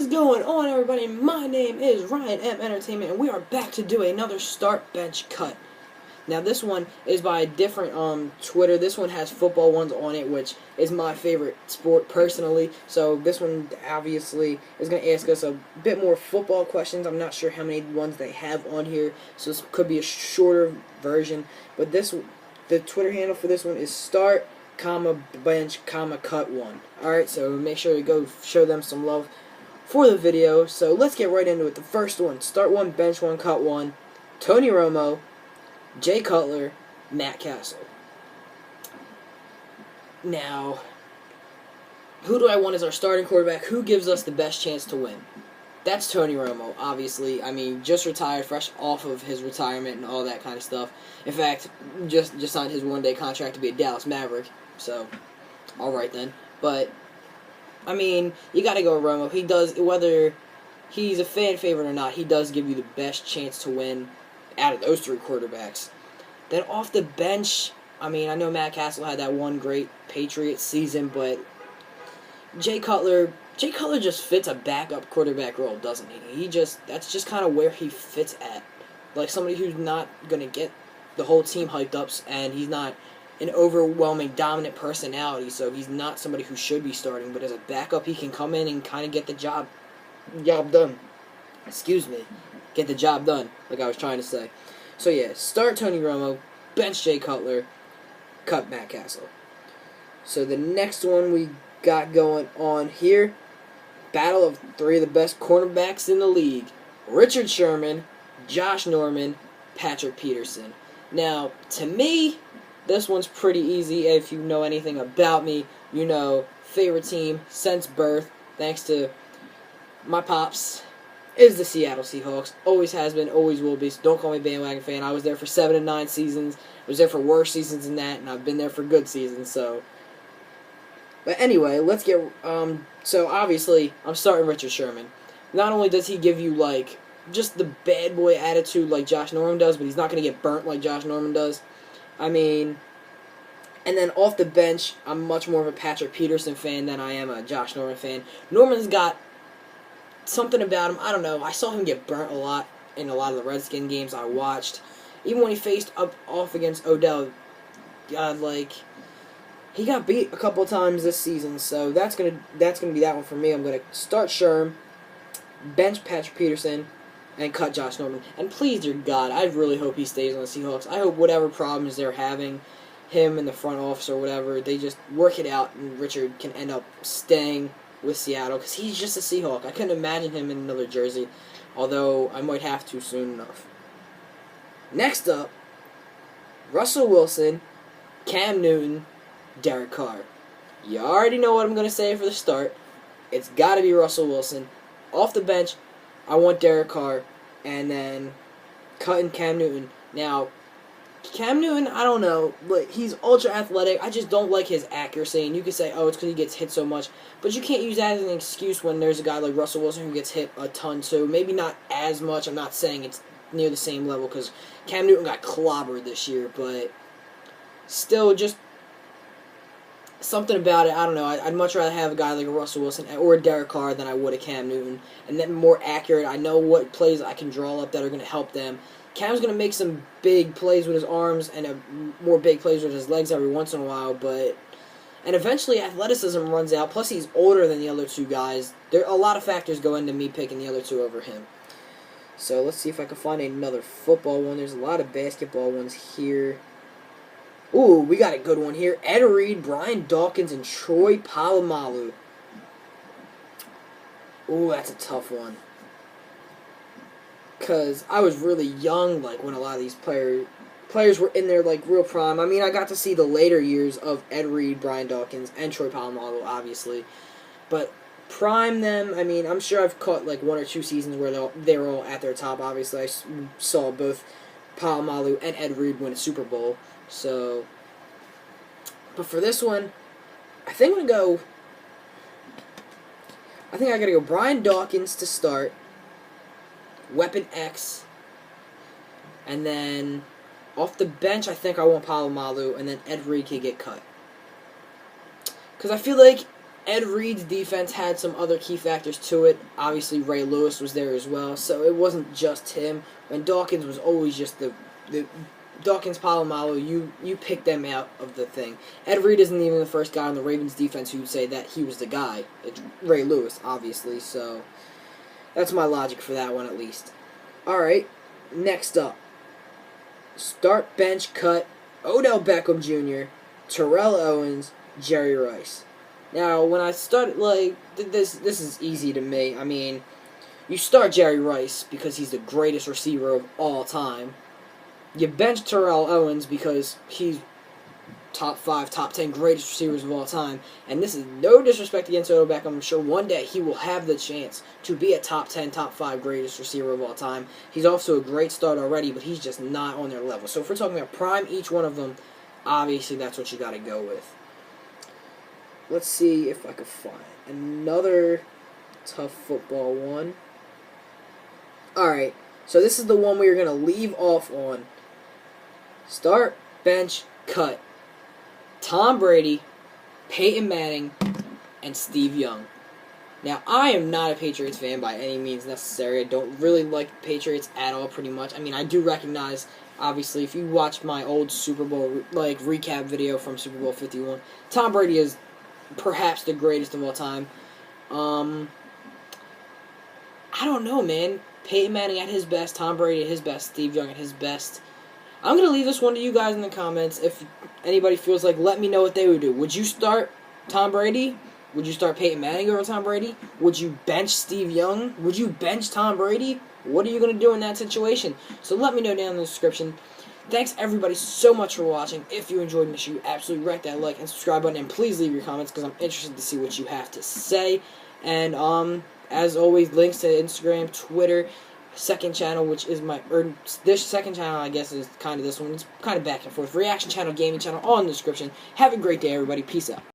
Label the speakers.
Speaker 1: is going on, everybody? My name is Ryan M. Entertainment, and we are back to do another Start Bench Cut. Now, this one is by a different Twitter. This one has football ones on it, which is my favorite sport personally. So this one obviously is going to ask us a bit more football questions. I'm not sure how many ones they have on here, so this could be a shorter version. But the Twitter handle for this one is Start, Bench, Cut 1. Alright, so make sure to go show them some love for the video. So let's get right into it. The first one, Start 1, Bench 1, Cut 1. Tony Romo, Jay Cutler, Matt Castle. Now, who do I want as our starting quarterback? Who gives us the best chance to win? That's Tony Romo, obviously. I mean, just retired, fresh off of his retirement and all that kind of stuff. In fact, just signed his one-day contract to be a Dallas Maverick. So, all right then. But, I mean, you got to go with Romo. He does, whether he's a fan favorite or not, he does give you the best chance to win out of those three quarterbacks. Then off the bench, I mean, I know Matt Castle had that one great Patriots season, but Jay Cutler just fits a backup quarterback role, doesn't he? That's just kind of where he fits at. Like somebody who's not going to get the whole team hyped up, and he's not an overwhelming dominant personality, so he's not somebody who should be starting, but as a backup, he can come in and kind of get the job done. Excuse me. Get the job done, like I was trying to say. So yeah, start Tony Romo, bench Jay Cutler, cut Matt Castle. So the next one we got going on here, battle of three of the best cornerbacks in the league. Richard Sherman, Josh Norman, Patrick Peterson. Now, to me, this one's pretty easy. If you know anything about me, you know, favorite team since birth, thanks to my pops, is the Seattle Seahawks. Always has been, always will be. So don't call me a bandwagon fan. I was there for 7 and 9 seasons. I was there for worse seasons than that, and I've been there for good seasons. So, but anyway, let's get. So obviously, I'm starting Richard Sherman. Not only does he give you like just the bad boy attitude like Josh Norman does, but he's not going to get burnt like Josh Norman does. I mean, and then off the bench, I'm much more of a Patrick Peterson fan than I am a Josh Norman fan. Norman's got something about him, I don't know. I saw him get burnt a lot in a lot of the Redskin games I watched. Even when he faced off against Odell, God, he got beat a couple times this season. So that's gonna be that one for me. I'm gonna start Sherm, bench Patrick Peterson, and cut Josh Norman. And please, dear God, I really hope he stays on the Seahawks. I hope whatever problems they're having, him in the front office or whatever, they just work it out and Richard can end up staying with Seattle, because he's just a Seahawk. I couldn't imagine him in another jersey, although I might have to soon enough. Next up, Russell Wilson, Cam Newton, Derek Carr. You already know what I'm going to say for the start. It's got to be Russell Wilson. Off the bench, I want Derek Carr, and then cutting Cam Newton. Now, Cam Newton, I don't know, but he's ultra athletic. I just don't like his accuracy, and you could say, oh, it's because he gets hit so much, but you can't use that as an excuse when there's a guy like Russell Wilson who gets hit a ton too. Maybe not as much. I'm not saying it's near the same level, because Cam Newton got clobbered this year, but still, just something about it, I don't know. I'd much rather have a guy like a Russell Wilson or a Derek Carr than I would a Cam Newton, and then more accurate. I know what plays I can draw up that are going to help them. Cam's going to make some big plays with his arms and more big plays with his legs every once in a while, and eventually athleticism runs out, plus he's older than the other two guys. There a lot of factors go into me picking the other two over him. So let's see if I can find another football one. There's a lot of basketball ones here. Ooh, we got a good one here. Ed Reed, Brian Dawkins, and Troy Polamalu. Ooh, that's a tough one. Because I was really young, when a lot of these players were in their, real prime. I mean, I got to see the later years of Ed Reed, Brian Dawkins, and Troy Polamalu, obviously. But prime them, I mean, I'm sure I've caught, 1 or 2 seasons where they were all at their top. Obviously, I saw both Polamalu and Ed Reed win a Super Bowl. So, but for this one, I think I gotta go Brian Dawkins to start, Weapon X, and then off the bench, I think I want Polamalu, and then Ed Reed can get cut. Because I feel like Ed Reed's defense had some other key factors to it. Obviously, Ray Lewis was there as well, so it wasn't just him. And Dawkins was always just the Dawkins, Palomalu, you pick them out of the thing. Ed Reed isn't even the first guy on the Ravens defense who would say that he was the guy. It's Ray Lewis, obviously, so that's my logic for that one at least. Alright, next up. Start, bench, cut, Odell Beckham Jr., Terrell Owens, Jerry Rice. Now, when I started, this is easy to me. I mean, you start Jerry Rice because he's the greatest receiver of all time. You bench Terrell Owens because he's top 5, top 10 greatest receivers of all time. And this is no disrespect against Odell Beckham. I'm sure one day he will have the chance to be a top 10, top 5 greatest receiver of all time. He's also a great start already, but he's just not on their level. So if we're talking about prime each one of them, obviously that's what you got to go with. Let's see if I can find another tough football one. Alright, so this is the one we are going to leave off on. Start, bench, cut. Tom Brady, Peyton Manning, and Steve Young. Now, I am not a Patriots fan by any means necessary. I don't really like the Patriots at all, pretty much. I mean, I do recognize, obviously, if you watch my old Super Bowl recap video from Super Bowl 51, Tom Brady is perhaps the greatest of all time. I don't know, man. Peyton Manning at his best, Tom Brady at his best, Steve Young at his best. I'm going to leave this one to you guys in the comments. If anybody feels like, let me know what they would do. Would you start Tom Brady? Would you start Peyton Manning over Tom Brady? Would you bench Steve Young? Would you bench Tom Brady? What are you going to do in that situation? So let me know down in the description. Thanks everybody so much for watching. If you enjoyed, make sure you absolutely wreck that like and subscribe button. And please leave your comments because I'm interested to see what you have to say. And as always, links to Instagram, Twitter, second channel, which is this second channel, I guess, is kind of this one. It's kind of back and forth. Reaction channel, gaming channel, all in the description. Have a great day, everybody. Peace out.